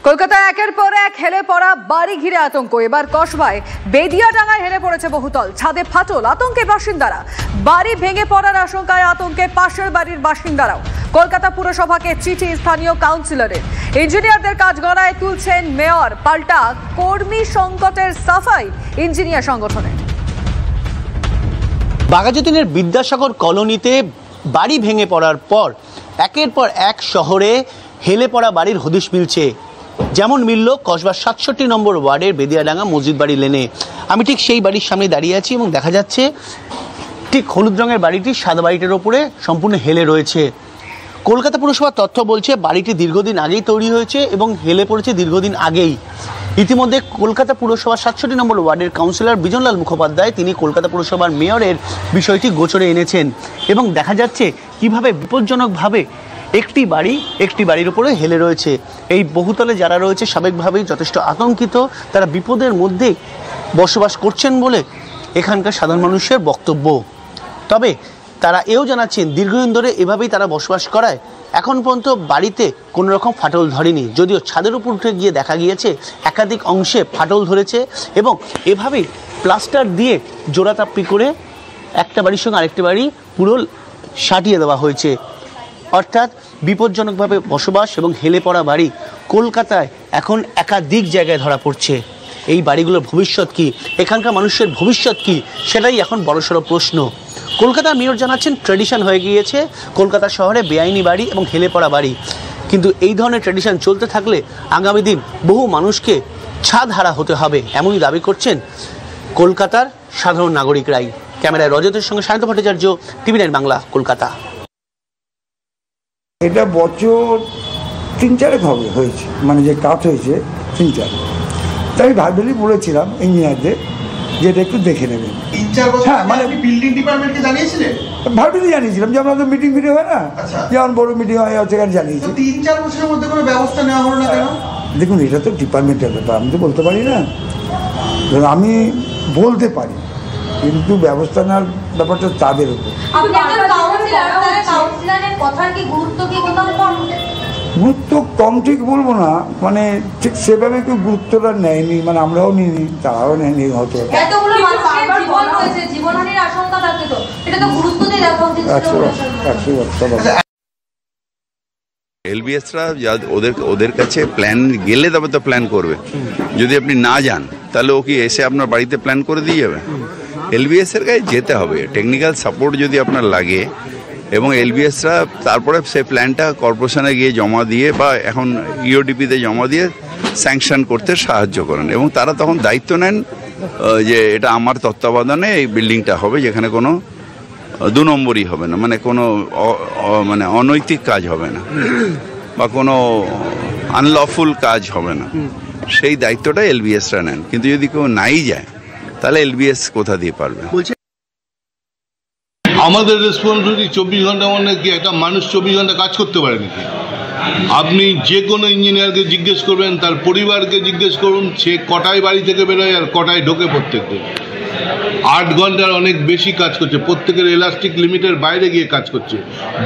কলকাতায় একের পর এক হেলে পড়া বাড়ি ঘিরে আতঙ্ক। এবার কসবায় বেদিয়াডাঙ্গায় হেলে পড়েছে বহুতল, ছাদে ফাটল, আতঙ্কে বাসিন্দারা। বাড়ি ভেঙে পড়ার আশঙ্কায় আতঙ্কে পাশের বাড়ির বাসিন্দারাও। কলকাতা পুরসভাকে চিঠি স্থানীয় কাউন্সিলরের। ইঞ্জিনিয়ারদের কাজ গড়ায় তুলছেন মেয়র, পাল্টা কর্মী সংকটের সাফাই ইঞ্জিনিয়ার সংগঠনের। বাঘাযতীনের বিদ্যাসাগর কলোনিতে বাড়ি ভেঙে পড়ার পর একের পর এক শহরে হেলে পড়া বাড়ির হদিশ মিলছে। যেমন মিলল কসবার ৬৭ নম্বর ওয়ার্ডের বেদিয়াডাঙ্গা মসজিদ বাড়ি লেনে। আমি ঠিক সেই বাড়ির সামনে দাঁড়িয়ে আছি এবং দেখা যাচ্ছে ঠিক হলুদ রঙের বাড়িটি সাদা বাড়িটির ওপরে সম্পূর্ণ হেলে রয়েছে। কলকাতা পুরসভার তথ্য বলছে বাড়িটি দীর্ঘদিন আগেই তৈরি হয়েছে এবং হেলে পড়েছে দীর্ঘদিন আগেই। ইতিমধ্যে কলকাতা পুরসভার ৬৭ নম্বর ওয়ার্ডের কাউন্সিলর বিজনলাল মুখোপাধ্যায় তিনি কলকাতা পুরসভার মেয়রের বিষয়টি গোচরে এনেছেন এবং দেখা যাচ্ছে কিভাবে বিপজ্জনকভাবে একটি বাড়ির উপরে হেলে রয়েছে। এই বহুতলে যারা রয়েছে স্বাভাবিকভাবেই যথেষ্ট আতঙ্কিত, তারা বিপদের মধ্যে বসবাস করছেন বলে এখানকার সাধারণ মানুষের বক্তব্য। তবে তারা এও জানাচ্ছেন দীর্ঘদিন ধরে এভাবেই তারা বসবাস করায় এখন পর্যন্ত বাড়িতে কোনো রকম ফাটল ধরেনি, যদিও ছাদের উপর উঠে গিয়ে দেখা গিয়েছে একাধিক অংশে ফাটল ধরেছে এবং এভাবেই প্লাস্টার দিয়ে জোড়াতাপ্পি করে একটা বাড়ির সঙ্গে আরেকটি বাড়ি পুরো সাটিয়ে দেওয়া হয়েছে। অর্থাৎ বিপজ্জনকভাবে বসবাস এবং হেলে পড়া বাড়ি কলকাতায় এখন একাধিক জায়গায় ধরা পড়ছে। এই বাড়িগুলোর ভবিষ্যৎ কী, এখানকার মানুষের ভবিষ্যৎ কী, সেটাই এখন বড়সড় প্রশ্ন। কলকাতার মেয়র জানাচ্ছেন ট্র্যাডিশন হয়ে গিয়েছে কলকাতা শহরে বেআইনি বাড়ি এবং হেলে পড়া বাড়ি, কিন্তু এই ধরনের ট্র্যাডিশন চলতে থাকলে আগামী দিন বহু মানুষকে ছাদহারা হতে হবে, এমনই দাবি করছেন কলকাতার সাধারণ নাগরিকরাই। ক্যামেরায় রজতের সঙ্গে সায়ন্ত ভট্টাচার্য, টিভি9 বাংলা, কলকাতা। এটা বছর ৩-৪ হবে হয়েছে, মানে যে কাজ হয়েছে ৩-৪। তাই ভাবলি বলেছিলাম ইঞ্জিনিয়ারদের যে এটা একটু দেখে নেবেন। হ্যাঁ, মানে বিল্ডিং ডিপার্টমেন্টকে জানিয়েছিলেন? ভাবলি জানিয়েছিলাম যে আমরা তো মিটিং হয় না, যেমন বড় মিটিং হয় সেখানে জানিয়েছি। ৩-৪ বছরের মধ্যে কোনো ব্যবস্থা নেওয়া হলো না কেন? দেখুন, এটা তো ডিপার্টমেন্টের ব্যাপার, আমি তো বলতে পারি না। আমি বলতে পারি, কিন্তু ব্যবস্থা নেওয়ার ব্যাপারটা তাদের উপর। গুরুত্ব কম ঠিক বলবো না, মানে ঠিক সেভাবে কেউ গুরুত্বটা নেয়নি, মানে আমরাও নিইনি, তারাও নেয়নি হয়তো। এলবিএসরা ওদের কাছে প্ল্যান গেলে তবে তো প্ল্যান করবে। যদি আপনি না যান তাহলে ও কি এসে আপনার বাড়িতে প্ল্যান করে দিয়ে যাবে? এলবিএস এর কাছে যেতে হবে, টেকনিক্যাল সাপোর্ট যদি আপনার লাগে এবং এলবিএসরা তারপরে সেই প্ল্যানটা কর্পোরেশনে গিয়ে জমা দিয়ে বা এখন ইওডিপিতে জমা দিয়ে স্যাংশন করতে সাহায্য করেন এবং তারা তখন দায়িত্ব নেন যে এটা আমার তত্ত্বাবধানে এই বিল্ডিংটা হবে, যেখানে কোনো ২ নম্বরই হবে না, মানে কোনো মানে অনৈতিক কাজ হবে না বা কোনো আনলফুল কাজ হবে না, সেই দায়িত্বটা এলবিএসরা নেন। কিন্তু যদি কেউ নাই যায় তাহলে এলবিএস কোথা দিয়ে পারবে? আমাদের রেসপন্সিবিলিটি ২৪ ঘন্টা, মানে কি একটা মানুষ ২৪ ঘন্টা কাজ করতে পারে নাকি? আপনি যে কোনো ইঞ্জিনিয়ারকে জিজ্ঞেস করবেন, তার পরিবারকে জিজ্ঞেস করুন, সে কটায় বাড়ি থেকে বেরোয় আর কটায় ঢোকে প্রত্যেক দিন। ৮ ঘন্টার অনেক বেশি কাজ করছে, প্রত্যেকের এলাস্টিক লিমিটের বাইরে গিয়ে কাজ করছে।